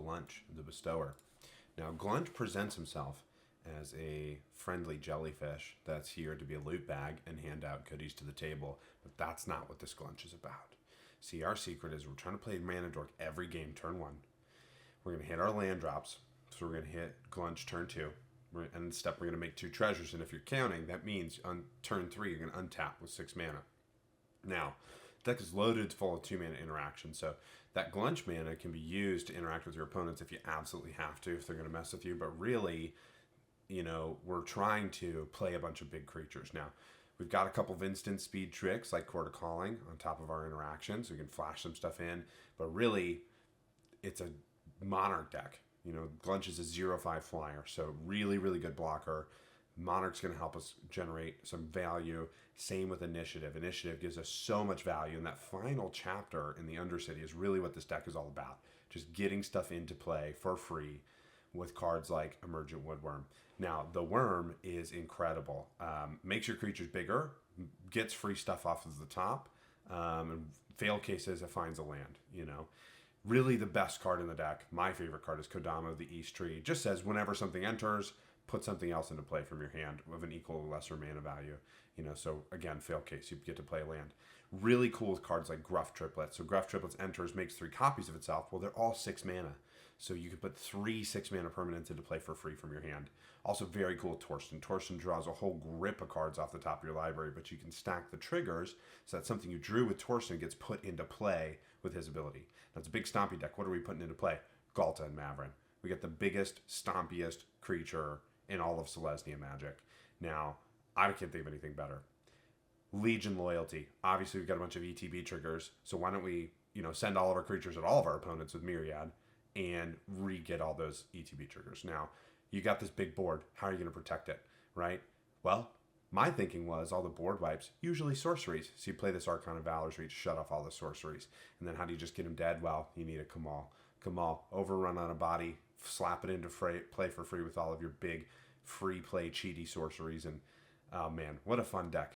Glunch, the Bestower. Now, Glunch presents himself as a friendly jellyfish that's here to be a loot bag and hand out goodies to the table, but that's not what this Glunch is about. See, our secret is we're trying to play Mana Dork every game turn 1. We're going to hit our land drops, so we're going to hit Glunch turn 2. And step, we're going to make 2 treasures, and if you're counting, that means on turn 3 you're going to untap with 6 mana. Now, the deck is loaded full of 2 mana interactions, so that Glunch mana can be used to interact with your opponents if you absolutely have to, if they're going to mess with you, but really, you know, we're trying to play a bunch of big creatures. Now, we've got a couple of instant speed tricks like Court of Calling on top of our interactions, so we can flash some stuff in, but really, it's a Monarch deck. You know, Glunch is a 0/5 flyer, so really, really good blocker. Monarch's going to help us generate some value. Same with Initiative. Initiative gives us so much value, and that final chapter in the Undercity is really what this deck is all about. Just getting stuff into play for free with cards like Emergent Woodworm. Now, the Worm is incredible. Makes your creatures bigger, gets free stuff off of the top, and fail cases, it finds a land, you know. Really the best card in the deck, my favorite card, is Kodama, the East Tree. It just says whenever something enters, put something else into play from your hand of an equal or lesser mana value. You know, so again, fail case, you get to play a land. Really cool with cards like Gruff Triplets. So Gruff Triplets enters, makes 3 copies of itself. Well, they're all 6 mana. So you can put 3 6-mana permanents into play for free from your hand. Also very cool with Torsten. Torsten draws a whole grip of cards off the top of your library, but you can stack the triggers so that something you drew with Torsten gets put into play with his ability. Now, it's a big stompy deck. What are we putting into play? Galta and Mavrin. We get the biggest, stompiest creature in all of Selesnya Magic. Now, I can't think of anything better. Legion Loyalty. Obviously, we've got a bunch of ETB triggers, so why don't we, you know, send all of our creatures at all of our opponents with Myriad and re-get all those ETB triggers. Now, you got this big board. How are you going to protect it, right? Well, my thinking was all the board wipes, usually sorceries. So you play this Arcana of Valor's Reach, shut off all the sorceries. And then how do you just get them dead? Well, you need a Kamal. Kamal, overrun on a body, slap it into play for free with all of your big free play cheaty sorceries. And oh man, what a fun deck.